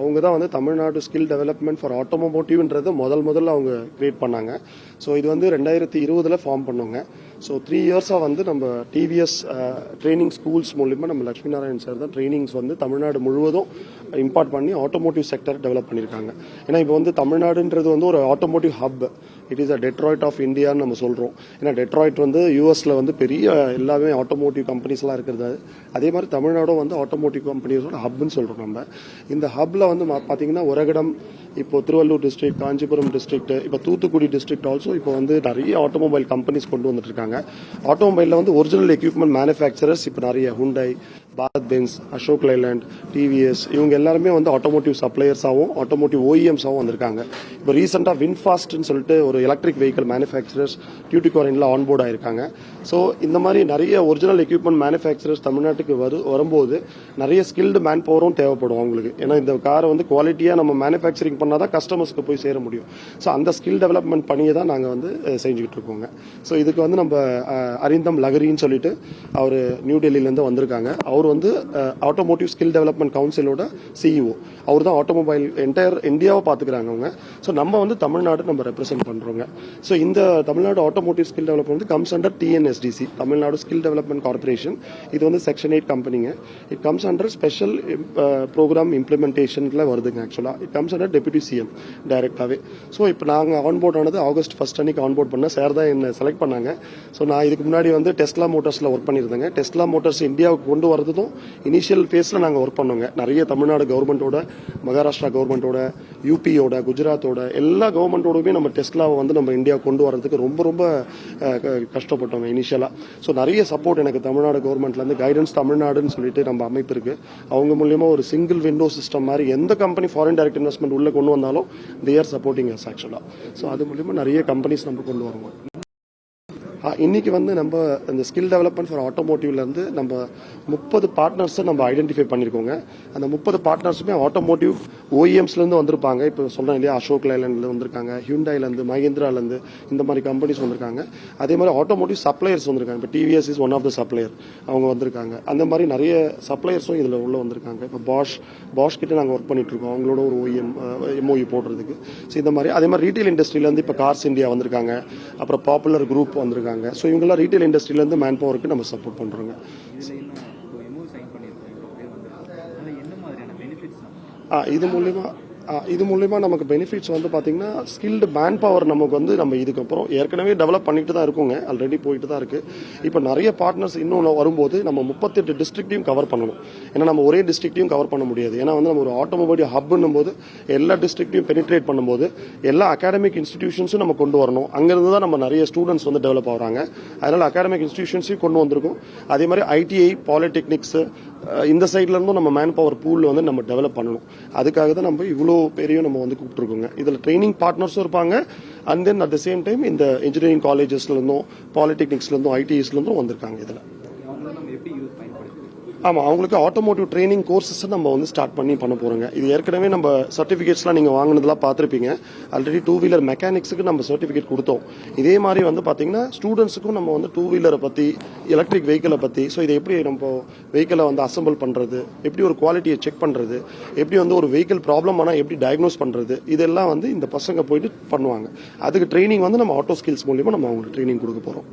அவங்க தான் வந்து தமிழ்நாடு ஸ்கில் டெவலப்மெண்ட் ஃபார் ஆட்டோமோட்டிவ்ன்றது முதல்ல அவங்க கிரியேட் பண்ணாங்க. ஸோ இது வந்து 2020 ஃபார்ம் பண்ணுவாங்க. ஸோ 3 இயர்ஸாக வந்து நம்ம டிவிஎஸ் ட்ரைனிங் ஸ்கூல்ஸ் மூலிமா நம்ம லட்சுமி நாராயண் சார் தான் ட்ரைனிங்ஸ் வந்து தமிழ்நாடு முழுவதும் இம்பார்ட் பண்ணி ஆட்டோமோட்டிவ் செக்டர் டெவலப் பண்ணியிருக்காங்க. ஏன்னா இப்போ வந்து தமிழ்நாடுன்றது வந்து ஒரு automotive hub, it is a Detroit of இந்தியான்னு நம்ம சொல்கிறோம். ஏன்னா டெட்ராய்ட் வந்து யூஎஸ்ல வந்து பெரிய எல்லாமே ஆட்டோமோட்டிவ் கம்பெனிஸ்லாம் இருக்கிறது. அதே மாதிரி தமிழ்நாடும் வந்து ஆட்டோமோட்டிவ் கம்பெனிஸோட ஹப்னு சொல்கிறோம். நம்ம இந்த ஹப்ல வந்து பார்த்தீங்கன்னா உரகடம், இப்போ திருவள்ளூர் டிஸ்ட்ரிக்ட், காஞ்சிபுரம் டிஸ்ட்ரிக்ட், இப்போ தூத்துக்குடி டிஸ்ட்ரிக்ட் ஆல்சோ இப்போ வந்து நிறைய ஆட்டோமொபைல் கம்பெனிஸ் கொண்டு வந்துட்டு இருக்காங்க. ஆட்டோமொபைலில் வந்து ஒரிஜினல் எக்யூப்மெண்ட் மேனுஃபேக்சரர்ஸ் இப்போ நிறைய Hyundai, Bharat Benz, Ashok Leyland, TVS இவங்க எல்லாருமே வந்து ஆட்டோமோட்டிவ் சப்ளையர்ஸாகவும் ஆட்டோமோட்டிவ் ஓஇஎம்ஸாகவும் வந்திருக்காங்க. இப்போ ரீசெண்டாக வின்ஃபாஸ்ட்னு சொல்லிட்டு ஒரு எலக்ட்ரிக் வெஹிக்கல் மேனுஃபேக்சரர்ஸ் டியூட்டிகாரின்ல ஆன்போர்ட் ஆயிருக்காங்க. ஸோ இந்த மாதிரி நிறைய ஒரிஜினல் எக்யூப்மெண்ட் மேனுஃபேக்சரர்ஸ் தமிழ்நாட்டுக்கு வரும்போது நிறைய ஸ்கில்டு மேன் பவரும் தேவைப்படும் அவங்களுக்கு. ஏன்னா இந்த காரை வந்து குவாலிட்டியாக நம்ம மேனுஃபேக்சரிங் பண்ணால் தான் கஸ்டமர்ஸ்க்கு போய் சேர முடியும். ஸோ அந்த ஸ்கில் டெவலப்மெண்ட் பண்ணியை தான் நாங்கள் வந்து செஞ்சுக்கிட்டு இருக்கோங்க. ஸோ இதுக்கு வந்து நம்ம அரிந்தம் லகரின்னு சொல்லிட்டு அவர் நியூ டெல்லியிலேருந்து வந்திருக்காங்க. அவர் வந்து ஆட்டோமோட்டிவ் ஸ்கில் டெவலப்மெண்ட் கவுன்சிலோட சிஇஓ. அவர் தான் ஆட்டோமொபைல் என்டையர் இந்தியாவை பார்த்துக்கிறாங்க அவங்க. ஸோ நம்ம வந்து தமிழ்நாடு நம்ம ரெப்ரசென்ட் பண்ணுறோங்க. ஸோ இந்த Tamil Nadu automotive skill development comes under TNSDC, Tamil Nadu skill development corporation. இது வந்து செக்ஷன் 8 கம்பெனிங்க. It comes under special programme இம்ப்ளிமெண்டேஷன்ல வருதுங்க. ஆக்சுவலாக it comes under deputy CM டைரக்டாகவே. ஸோ இப்போ நாங்கள் ஆன்போர்ட் ஆனது ஆகஸ்ட் 1 அன்னைக்கு ஆன்போர்ட் பண்ண சார் தான் என்ன செலக்ட் பண்ணாங்க. ஸோ நான் இதுக்கு முன்னாடி வந்து டெஸ்லா மோட்டார்ஸில் ஒர்க் பண்ணியிருந்தேங்க. டெஸ்லா மோட்டார்ஸ் இந்தியாவுக்கு கொண்டு வரதும் இனிஷியல் ஃபேஸில் நாங்கள் ஒர்க் பண்ணோங்க. நிறைய தமிழ்நாடு கவர்மெண்ட்டோட, மகாராஷ்டிரா கவர்மெண்ட்டோட, யூபியோட, குஜராத்தோட எல்லா கவர்மெண்ட்டோடவே நம்ம டெஸ்லாவை வந்து நம்ம இந்தியா கொண்டு வரதுக்கு ரொம்ப கஷ்டப்பட்டோங்க இனிஷியலாக. ஸோ நிறைய சப்போர்ட் எனக்கு தமிழ்நாடு கவர்மெண்ட்லேருந்து கைடன்ஸ் தமிழ்நாடுன்னு சொல்லிட்டு நம்ம அமைப்பு இருக்கு. அவங்க மூலியமா ஒரு சிங்கிள் விண்டோ சிஸ்டம் மாதிரி எந்த கம்பெனி ஃபாரின் டைரக்ட் இன்வெஸ்ட்மெண்ட் உள்ள கொண்டு வந்தாலும் தே ஆர் சப்போர்ட்டிங் அஸ் ஆக்சுவலாக. ஸோ அது மூலியமா நிறைய கம்பெனிஸ் நம்ம கொண்டு வருவோம். இன்னைக்கு வந்து நம்ம இந்த ஸ்கில் டெவலப்மெண்ட் ஃபார் ஆட்டோமோட்டிவ்லேருந்து நம்ம 30 பார்ட்னர்ஸை நம்ம ஐடென்டிஃபை பண்ணியிருக்கோங்க. அந்த 30 பார்ட்னர்ஸுமே ஆட்டோமோட்டிவ் ஓஇஎம்ஸ்லேருந்து வந்திருப்பாங்க. இப்போ சொன்னேன் இல்லையா, அசோக் லைலாண்ட்லேருந்து வந்திருக்காங்க, ஹியூண்டாயிலேருந்து, மஹிந்திராலேருந்து இந்த மாதிரி கம்பெனிஸ் வந்திருக்காங்க. அதே மாதிரி ஆட்டோமோட்டிவ் சப்ளையர்ஸ் வந்திருக்காங்க. இப்போ TVS is one of the supplier, அவங்க வந்திருக்காங்க. அந்த மாதிரி நிறைய சப்ளையர்ஸும் இதில் உள்ள வந்திருக்காங்க. இப்போ பாஷ் கிட்ட நாங்கள் ஒர்க் பண்ணிட்டு இருக்கோம், அவங்களோட ஒரு எம்ஓஇ போடுறதுக்கு. ஸோ இந்த மாதிரி அதே மாதிரி ரீட்டைல் இண்டஸ்ட்ரியிலேருந்து இப்போ கார்ஸ் இந்தியா வந்திருக்காங்க, அப்புறம் பாப்புலர் குரூப் வந்திருக்காங்க. ஸோ இவங்கெல்லாம் ரீட்டைல் இண்டஸ்ட்ரியிலேருந்து மேன் பவருக்கு நம்ம சப்போர்ட் பண்ணுறோங்க. இது மூலியமா நமக்கு பெனிஃபிட்ஸ் வந்து பார்த்தீங்கன்னா ஸ்கில்டு மேன் பவர் நமக்கு வந்து நம்ம இதுக்கப்புறம் ஏற்கனவே டெவலப் பண்ணிட்டு தான் இருக்கோங்க, ஆல்ரெடி போயிட்டு தான் இருக்கு. இப்போ நிறைய பார்ட்னர்ஸ் இன்னும் வரும்போது நம்ம 38 டிஸ்ட்ரிக்டையும் கவர் பண்ணணும். ஏன்னா நம்ம ஒரே டிஸ்ட்ரிக்டையும் கவர் பண்ண முடியாது. ஏன்னா வந்து நம்ம ஒரு ஆட்டோமொபைல் ஹப்னும் போது எல்லா டிஸ்ட்ரிக்டையும் பெனிட்ரேட் பண்ணும்போது எல்லா அகாடமிக் இன்ஸ்டிடியூஷன்ஸும் நம்ம கொண்டு வரணும். அங்கிருந்து தான் நம்ம நிறைய ஸ்டூடெண்ட்ஸ் வந்து டெவலப் ஆகிறாங்க. அதனால அகாடமிக் இன்ஸ்டிடியூஷன்ஸையும் கொண்டு வந்திருக்கோம். அதே மாதிரி ஐடிஐ, பாலிடெக்னிக்ஸ் இந்த சைட்ல இருந்தும் நம்ம மேன் பவர் பூல் வந்து நம்ம டெவலப் பண்ணணும். அதுக்காக தான் நம்ம இவ்வளோ பேரையும் நம்ம வந்து கூப்பிட்டுருக்கோங்க. இதில் ட்ரைனிங் பார்ட்னர்ஸும் இருப்பாங்க. And then at the same time இந்த இன்ஜினியரிங் காலேஜஸ்ல இருந்தும், பாலிடெக்னிக்ஸ்ல இருந்தும், ஐடிஐஸ்ல இருந்தும் வந்திருக்காங்க. இதில் ஆமாம், அவங்களுக்கு ஆட்டோமோட்டிவ் ட்ரைனிங் கோர்சஸ் நம்ம வந்து ஸ்டார்ட் பண்ண போறோங்க. இது ஏற்கனவே நம்ம சர்டிஃபிகேட்ஸ்லாம் நீங்கள் வாங்கினதெல்லாம் பார்த்துருப்பீங்க. ஆல்ரெடி 2 வீலர் மெக்கானிக்ஸுக்கு நம்ம சர்டிஃபிகேட் கொடுத்தோம். இதே மாதிரி வந்து பார்த்தீங்கன்னா ஸ்டூடெண்ட்ஸுக்கும் நம்ம வந்து 2 வீலரை பற்றி, எலக்ட்ரிக் வெஹிக்கிளை பற்றி, ஸோ இதை எப்படி நம்ம வெஹிக்கிளை வந்து அசம்பிள் பண்ணுறது, எப்படி ஒரு குவாலிட்டியை செக் பண்ணுறது, எப்படி வந்து ஒரு வெஹிக்கிள் ப்ராப்ளம் ஆனால் எப்படி டயக்னோஸ் பண்ணுறது, இதெல்லாம் வந்து இந்த பசங்க போயிட்டு பண்ணுவாங்க. அதுக்கு ட்ரைனிங் வந்து நம்ம ஆட்டோ ஸ்கில்ஸ் மூலியமாக நம்ம அவங்களுக்கு ட்ரைனிங் கொடுக்க போகிறோம்.